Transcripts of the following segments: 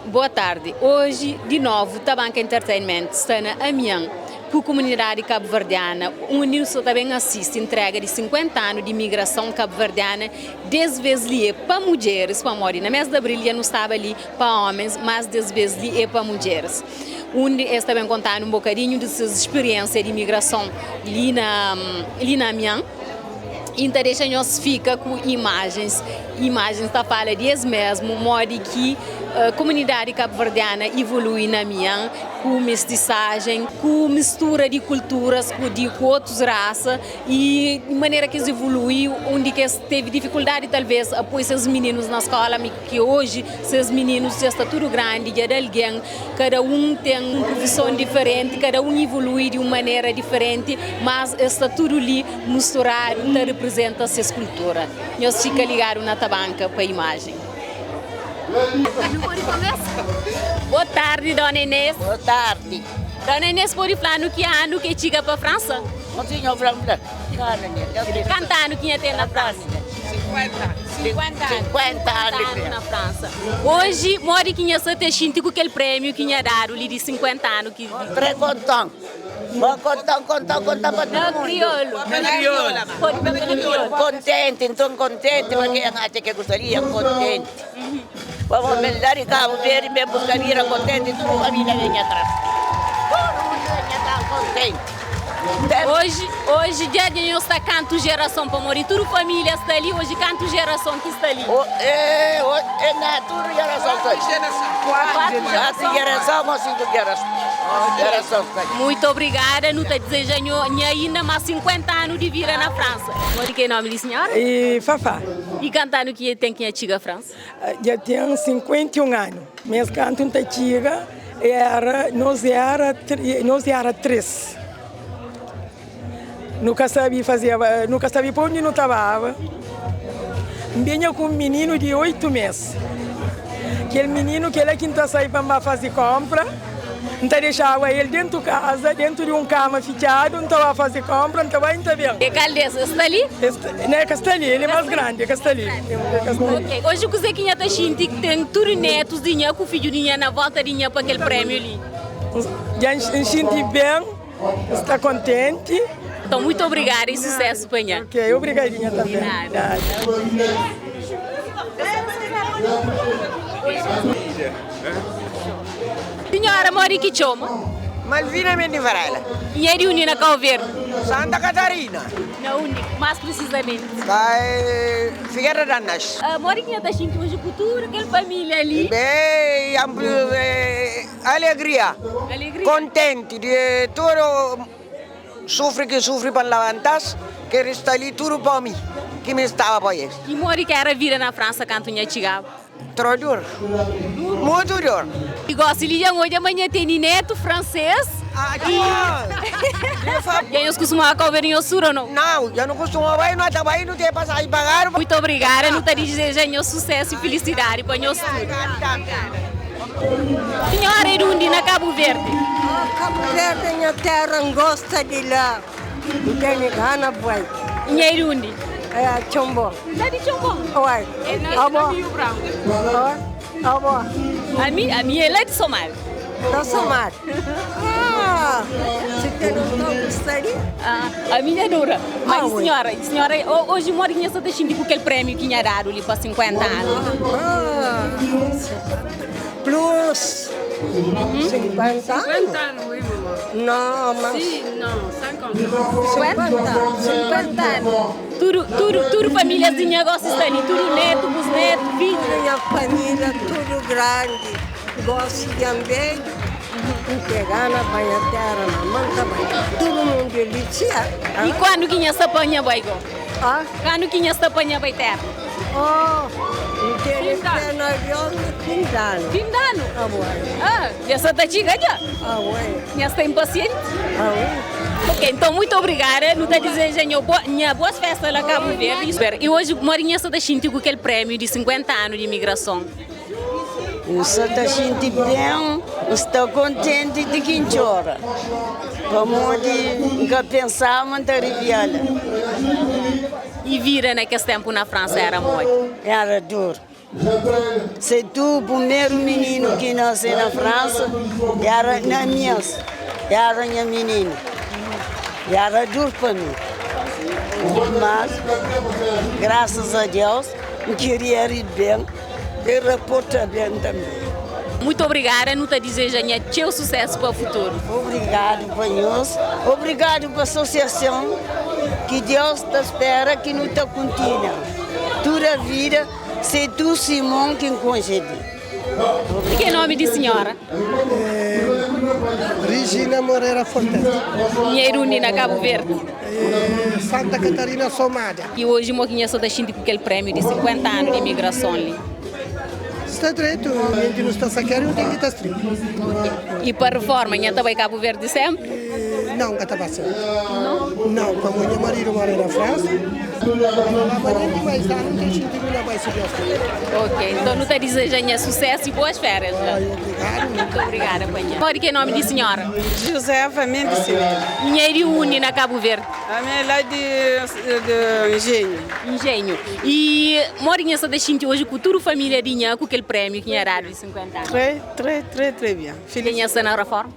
Boa tarde. Hoje, de novo, Tabanca Entertainment está na Amiens, para a comunidade cabo-verdiana, onde também assiste a entrega de 50 anos de imigração cabo-verdiana, desde para mulheres, para morar. Na mês de abril, não estava ali para homens, mas desde para mulheres. Onde eles também contaram um bocadinho de suas experiências de imigração ali na Amiens. Então, deixa-nos ficar com imagens da fala deles mesmo, modo que a comunidade cabo-verdiana evolui na Amiens, com mestiçagem, com mistura de culturas, com outras raças, e de maneira que eles evoluiu, onde que eles teve dificuldade talvez a pôr esses meninos na escola, que hoje esses meninos já estão tudo grande, já de alguém, cada um tem uma profissão diferente, cada um evolui de uma maneira diferente, mas está tudo ali misturado, representa essa cultura. Nós fica ligado na Tabanca para a imagem. Boa tarde, Dona Inês. Boa tarde. Dona Inês, pode falar no que ano que chega para a França? Não tinha França. Quantos anos que tem na França? 50 anos na França. Hoje, mora que você tem com aquele prêmio que tinha dado de 50 anos. Très content. Content para todo mundo. Crioulo. Contente, então contente, porque eu acho que gostaria, contente. Vamos melhorar em Cabo Verde, me gostaria contente, toda a família vem atrás. Todo mundo vem atrás, contente. Hoje já está canto geração para morir, toda a família está ali, hoje canto geração que está ali. Na toda geração está ali. 4 gerações ou 5 gerações. Muito obrigada, não te desejando ainda mais 50 anos de vida na França. Pode que nome da senhora? E Fafá. E cantando que tem que chegar à França? Já tenho 51 anos. Meus cantos da Tiga nós era 3. Nunca sabia fazer, nunca sabia para onde não estava. Vinha com um menino de 8 meses. Aquele menino que ele quinta sair para fazer compra, então deixava ele dentro de casa, dentro de um cama fechado, não estava a fazer compra, não estava indo bem. E Caldes, está ali? Não é Castali, ele é mais grande, é Castali. Ok, hoje você que está sentindo que tem tudo netos, dinheiro, com o filho dinheiro na volta dinheiro para aquele prêmio ali. Já senti bem, está contente. Então, muito obrigada e sucesso, Panha. Ok, obrigadinha também. Senhora, mora que chama? Malvina Mendivarela. E é de Unina Cabo Verde? Santa Catarina. Na Única, mais precisamente. Vai Figueira da Nas. Mora que está sentindo hoje cultura, aquela família ali. Bem, alegria. Contente de tudo. Sofre para levantar, que está ali tudo para mim, que me estava para isso. E mora que era vida na França quando tinha chegado? Duro. Muito duro. E gosta de hoje amanhã tem neto francês. E aí, os costumam comer em Ossuro ou não? Não, eu não costumo ir, não estava aí, não tem passagem pagar. Muito obrigada, não te desejando sucesso e felicidade para nós tudo. Senhora Irundi, na Cabo Verde. Cabo Verde é minha terra, gosta de lá. Não tem gana, boy. Em Irundi? É, Chombo. Está de Chombo? Oi. Abo. Abo. A minha é lá de Somal. Da Somal. Você tem um gostaria? A minha é dura. Mas, senhora, hoje mora em essa deixinha com aquele prêmio que tinha dado ali para 50 anos. Plus 50 anos? Não, mas... Sim, não, 50 anos. Tudo famíliazinha gosta de estar ali, tudo neto, os netos, filhos. Minha família, tudo grande. Gosto de também. Pegar na banha terra, na manta, todo mundo delícia. E quando que essa panha vai go? Quando que essa panha vai ter? Fim de ano. Fim de ano? Já está chegando já? Já está impaciente? Ok, então muito obrigada. Não está desejando boas festas lá Cabo Verde. E hoje Morinha está com aquele prêmio de 50 anos de imigração. Estou sentindo bem, estou contente de quem chora. Como nunca pensava em Riviera. E vira naquele tempo na França era muito? Era duro. Se tu, o primeiro menino que nasceu na França, era na minha menina. Era duro para mim. Mas, graças a Deus, eu queria ir bem e reportar bem também. Muito obrigada, não te desejo teu sucesso para o futuro. Obrigado, Panhos. Obrigado para a associação. Que Deus te espera que não te continue. Toda a vida, se tu, Simão, quem concede. Que nome de senhora? Regina Moreira Fortes. Nheiruni na Cabo Verde. Santa Catarina, Somália. E hoje moquinha só da Xinte com aquele prêmio de 50 anos de imigração ali. Está direito, a gente não está saqueando, não tem que estar estrito. E para reforma, nha também Cabo Verde sempre? Não, que está passando. Não, como meu marido mora na França, mas nem mais lá, não tem gente que não vai se gostar. Ok, então não te desejo sucesso e boas férias. Obrigado. Muito obrigada, Panha. Pode que nome de senhora? Josefa Mendes Silveira. Nheiri Uni na Cabo Verde. A minha é lá de Engenho. Engenho. E morinha só da Xinte hoje com toda a família de nha com aquele prêmio que era de 50 anos. Très bien. Filhinha está na reforma?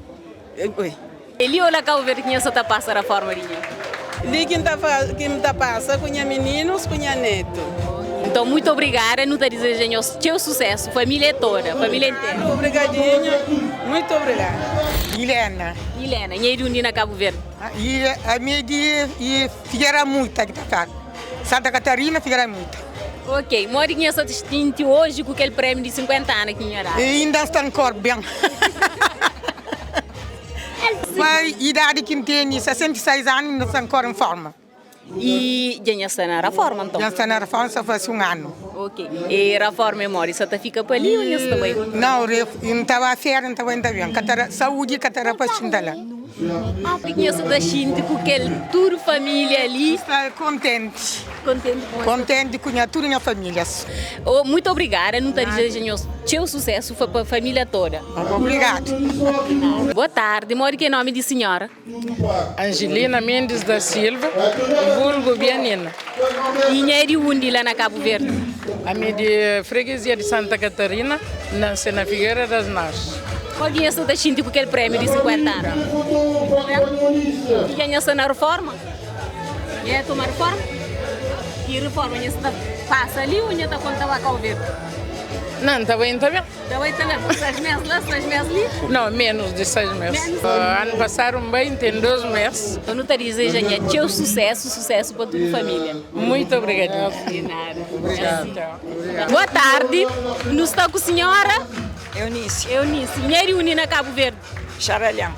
Oui. Ele olha Cabo Verde que só está passando a reforma de nha. Ali que me está passando com minha meninos, com minha neto. Então, muito obrigada, não te desejo teu sucesso, família toda, família inteira. Obrigadinha, muito obrigada. Helena, Nheiri Uni na Cabo Verde. e a minha de Figueira Muita, que está Santa Catarina, Figueira Muita. Ok, morinha só distinto hoje com aquele prêmio de 50 anos que era. E ainda está em cor bem. Mas a idade que tem, 66 anos, ainda está em cor em forma. E já está na reforma, então? Já está na reforma, só faz um ano. Ok. E a reforma memória, só fica para ali ou não também? Não, eu não estava a feira, não estava ainda bem. Saúde, que estava para lá. Ah, porque só da gente com aquele toda família ali. Está contente. Contente com isso. Contente com toda a minha família. Oh, muito obrigada, não te desejo teu sucesso para a família toda. Obrigado. Boa tarde, mora que nome de senhora? Angelina Mendes da Silva, vulgo Bianina. E Nheiri Undi lá na Cabo Verde? A minha de freguesia de Santa Catarina, nasce na Figueira das Naves. Qual é essa da gente com aquele prêmio de 50 anos? E já está na reforma? Já tomar reforma? E reforma já está passa ali ou já está quando estava a Cabo Verde? Não, está bem, está bem. Está bem também, 6 meses lá, 6 meses ali? Não, menos de 6 meses. Ano passaram bem, tem 2 meses. Eu não te desejo teu sucesso para tua família. Muito obrigada. De nada. Obrigado. Boa tarde, não está com a senhora? Eunice. Nheiri Uni na Cabo Verde. Charalhão.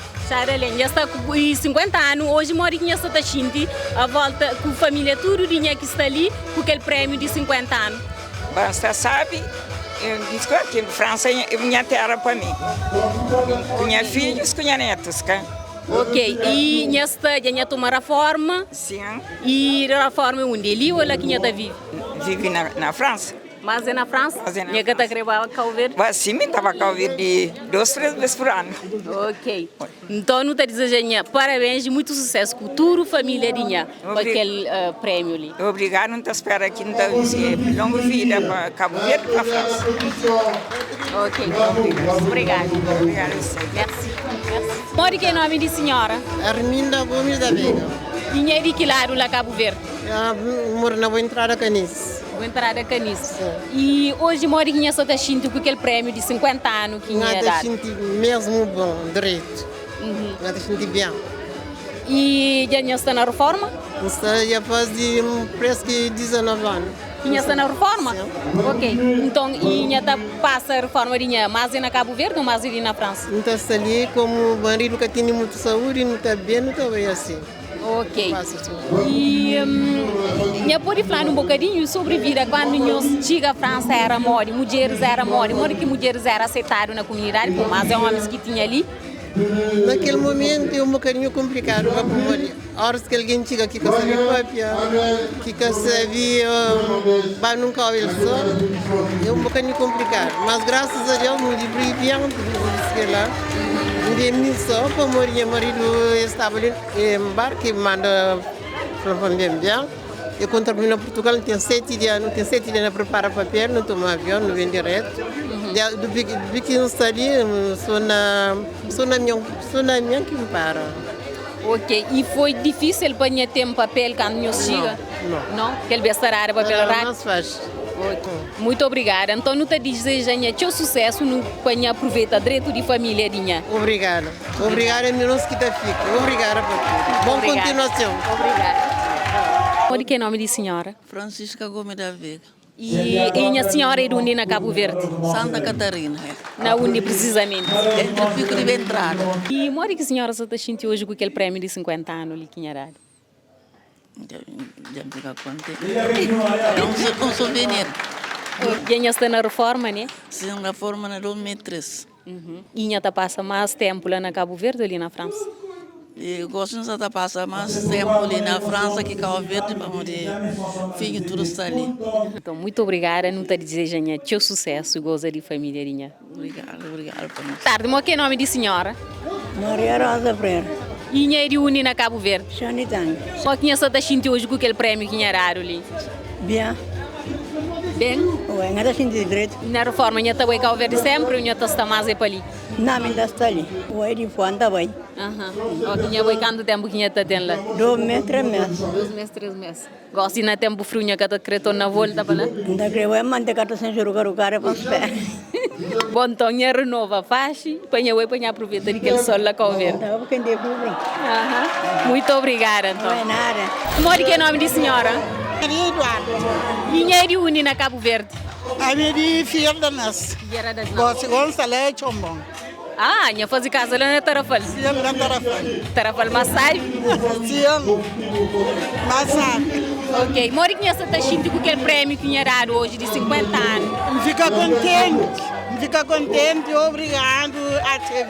Já está com 50 anos, hoje mora em Santa Xinte, a volta com a família tudo que está ali, com aquele prêmio de 50 anos. Bom, você sabe, eu disse que aqui na França é minha terra para mim. Com minha filhos, com minha netos, cá. Ok, e já toma reforma? Sim. E a reforma é onde? Ali ou lá que já vive? Vive na França. Mas é na França? Mas é na França. Já está querendo Cabo Verde? Mas sim, estava a Cabo Verde 2, 3 vezes por ano. Ok. Então, não te desejo parabéns e muito sucesso com toda a família para aquele prêmio ali. Obrigado, não te espero aqui, não te longa vida para Cabo Verde e para a França. Ok, obrigado. Obrigado. Merci. Mora que nome de senhora? Arminda Gomes da Veiga. Dinheiro que lá no Cabo Verde? Moro na boa entrada Canice. Vou entrar a Canice. E hoje mora em só da Xinte com aquele prêmio de 50 anos que tinha Nada dado. Xinte mesmo bom, direito. Nada Xinte bem. E já está na reforma? Já faz de parece que 19 anos. Tinha está na reforma? Sim. Ok. Então, e já passa a reforma de mais na Cabo Verde ou mais na França? Não está ali como o marido que tem muita saúde, não está bem, não está bem assim. Ok. E eu pode falar um bocadinho sobre a vida quando nós chega à França era mori, mulheres era mori que mulheres eram aceitadas na comunidade, mas é homens que tinha ali. Naquele momento é um bocadinho complicado para morir. A hora que alguém chega aqui com a sua própria, que sabia, vai nunca ouvir só, é um bocadinho complicado. Mas graças a Deus, me livrei bem de lá. Bem só para morir, marido estava ali em barco, manda para bem. Eu quando trabalho em Portugal, não tenho 7 dias, não preparo papel, não tomo avião, não venho direto. Do pequeno está ali, sou na minha que me para. Ok, e foi difícil para ter um papel quando eu chega? Não. Aquele besteira papel rápido? Não se faz. Okay. Muito obrigada. Então, não te desejo teu sucesso no panha aproveita direito de família dinha. Obrigada. Obrigada, menos que te fique. Obrigada por tudo. Boa continuação. Obrigada. Pode que é nome de senhora? Francisca Gomes da Vega. E a senhora é de onde na Cabo Verde? Santa Catarina. Na onde precisamente? Entre o Pico de Entrada. E mora que a senhora se está sentindo hoje com aquele prémio de 50 anos ali que tinha dado? Já fica contente. É um souvenir. E está na reforma, né? Sim, na reforma na 2003. E ainda passa mais tempo lá na Cabo Verde ou ali na França? Eu gosto de passar mais tempo ali na França que Cabo Verde para morrer. Filho, tudo está ali. Então, muito obrigada. Não te desejo teu sucesso e goza de família. Obrigada por nós. Tarde, mas que nome de senhora? Maria Rosa Freire. E é de onde na Cabo Verde? Xanitang. Só que você está sentindo hoje com aquele prémio que tinha dado ali? Bem. Bem? Ué, não está sentindo direito. Na reforma, você está em Cabo Verde sempre ou você está mais para ali? Não, ainda está ali. Ué, de fora está bem. Você vai quanto tempo que você está lá? 2 meses, 3 meses. 2 meses, 3 meses. Gosta de tempo frio que você está na volta para lá? Não creio, é manter que está sem jogar o cara para os pés. Bom, então, renova faixa, para aproveitar aquele sol lá Cabo Verde. Muito obrigada, então. Não é nada. Mori que é nome de senhora? Maria Eduardo. E é de onde na Cabo Verde? A minha de Figueira da Nas. Figueira das Nas. Gosto de chombong. Ah, minha faz casa lá na Tarafal. Sim, na Tarafal. Tarafal Massai? Sim, Massai. Ok, Mori que você está sentindo com aquele prémio que tinha dado hoje de 50 anos? Fica contente, obrigado a te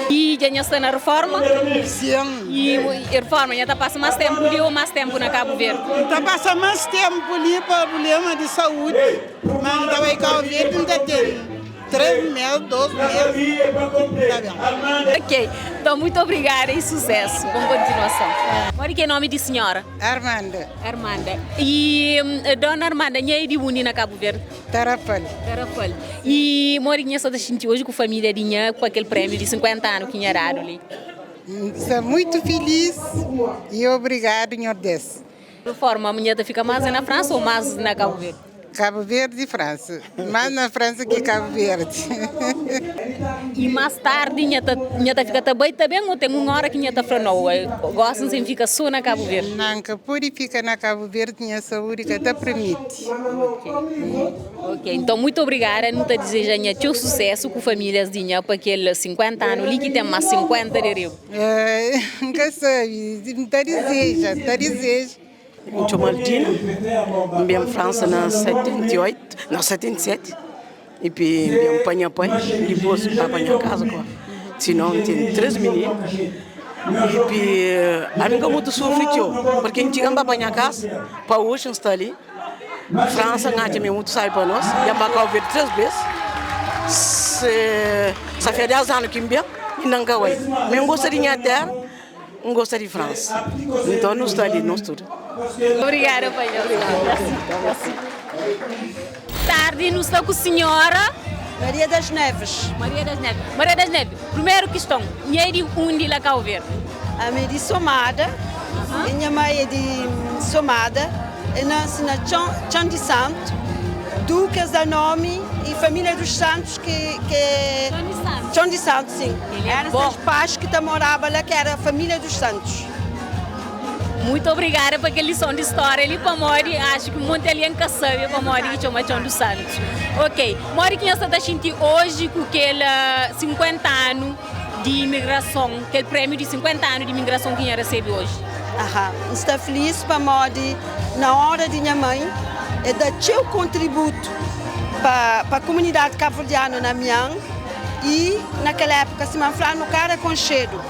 E já está na reforma? Sim. E a reforma já está passando mais tempo ali ou mais tempo na Cabo Verde? Está passando mais tempo ali para problema de saúde, mas está em Cabo Verde ainda tem 3 meses, 2 meses. Tá bem. Ok, então muito obrigada e sucesso. Boa continuação. Mori que é nome de senhora? Armanda. Armanda. E dona Armanda, é de onde na Cabo Verde? Tarafal. Tarafal. E Mori que você está sentindo hoje com a família dinha com aquele prémio de 50 anos que tinha dado ali? Estou muito feliz e obrigado, senhor Dess. De forma, a mulher fica mais na França ou mais na Cabo Verde? Cabo Verde e França. Mais na França que Cabo Verde. E mais tarde, você fica também ou tem uma hora que você está falando, gosta de ficar só na Cabo Verde? Não, que pode ficar na Cabo Verde, minha saúde que te permite. Ok, então muito obrigada. Não te desejo teu sucesso com famílias de para aqueles 50 anos, ali que tem mais 50 de rio. Nunca sei, te desejo. Eu sou Martina, vim em França na 77, e vim apanhar pai, depois para apanhar casa, senão tem 3 meninos, e a minha muito sofreu, porque a gente não vai apanhar casa, para hoje está ali, França não tem muito sai para nós, já para cá ver 3 vezes, se faz 10 anos que vim, e não vai, mas eu gostaria de terra, eu gostaria de França, então não está ali, não estuda. Obrigada, pai. Tarde, não estou com a senhora Maria das Neves. Maria das Neves. Maria das Neves, primeira questão, e é de onde lá Cabo Verde? A minha é de Somada, minha mãe é de Somada, e nasce na Chão de Santo, Ducas da Nome e família dos Santos Chão de Santo, sim. Eram os pais que moravam lá, que era a família dos Santos. Muito obrigada por aquela lição de história ali para Mori. Acho que muita ali nunca sabe para Mori que chama Chão dos Santos. Ok, Mori, quem está sentindo hoje com aquele 50 anos de imigração, aquele prêmio de 50 anos de imigração que recebe hoje? Estou feliz para Mori, na hora de minha mãe, é dar seu contributo para a comunidade cabo-verdiana na minha e naquela época se manflar no cara com cheiro.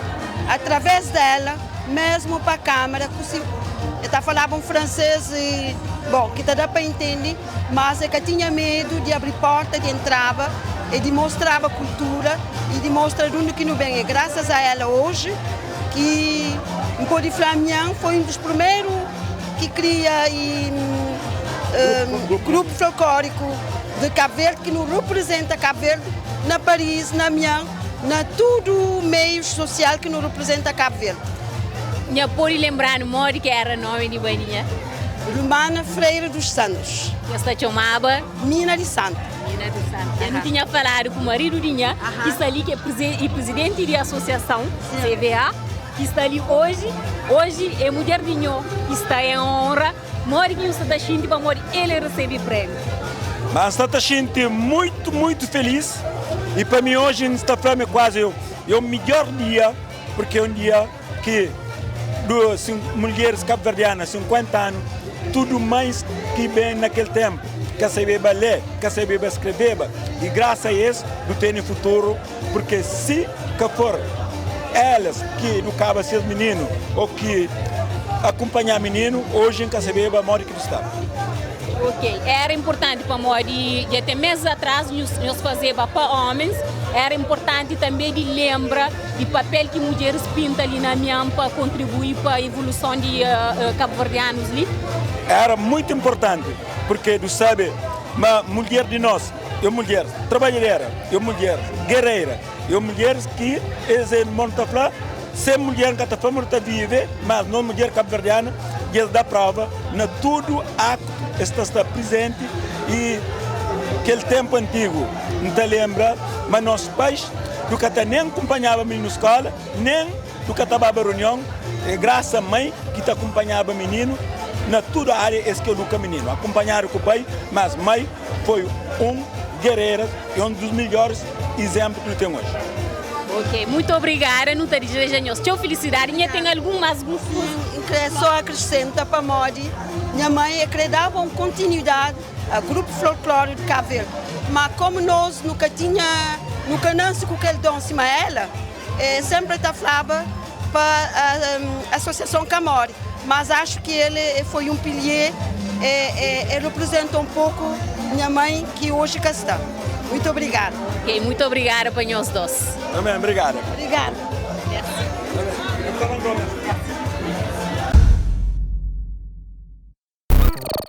Através dela, mesmo para a Câmara, eu falava francês e, bom, que dá para entender, mas é que tinha medo de abrir porta, de entrava e de mostrar a cultura e de mostrar onde que não vem. E graças a ela hoje, que em Podiflamian foi um dos primeiros que cria o grupo folclórico de Cabo Verde, que nos representa Cabo Verde na Paris, na Mian, na todo meio social que nos representa Cabo Verde. Minha pode lembrar no modo que era nome de Baninha? Romana Freire dos Santos. Esta chamava? Mina de Santo. Mina de Santo. Eu não tinha falado com o marido de Nha, que está ali, que é presidente da associação CVA, que está ali hoje. Hoje é mulher de Nha, que está em honra. Mori que está da gente para morrer, ele recebe prêmio. Mas está da gente muito, muito feliz. E para mim hoje está falando quase o melhor dia, porque é um dia que duas mulheres cabo-verdianas, 50 anos, tudo mais que bem naquele tempo, que sabia ler, que sabia escrever, e graças a isso, do ter futuro, porque se que for elas que educavam seus meninos, ou que acompanham menino, hoje em que sabia morre que está. Ok, era importante para nós, de até meses atrás, nós fazíamos para homens, era importante também de lembrar do papel que mulheres pintam ali na Mian para contribuir para a evolução de cabo-verdianos ali. Era muito importante, porque tu sabe, uma mulher de nós, é mulher trabalhadora, é mulher guerreira, é mulher que é monta se mulher que está vive, mas não mulher cabo-verdiana, e dá prova, na tudo está presente e aquele tempo antigo, não te lembra, mas nossos pais, do que nem acompanhava menino na escola, nem do que estava na reunião, graças à mãe que te acompanhava menino, na toda a área que eu nunca menino. Acompanharam com o pai, mas mãe foi guerreira e um dos melhores exemplos que tem hoje. Ok, muito obrigada, não te desejo tchau, felicidade. Minha tem algum mais gosto? Só acrescenta para Modi, minha mãe acreditava em continuidade ao grupo folclórico de Cabo Verde, mas como nós nunca nasce com aquele dom cima ela, sempre está falava para a Associação Camori, mas acho que ele foi um pilier e representa um pouco minha mãe que hoje cá está. Muito obrigada. Ok, muito obrigada para nós dois. Também, obrigada. Obrigada.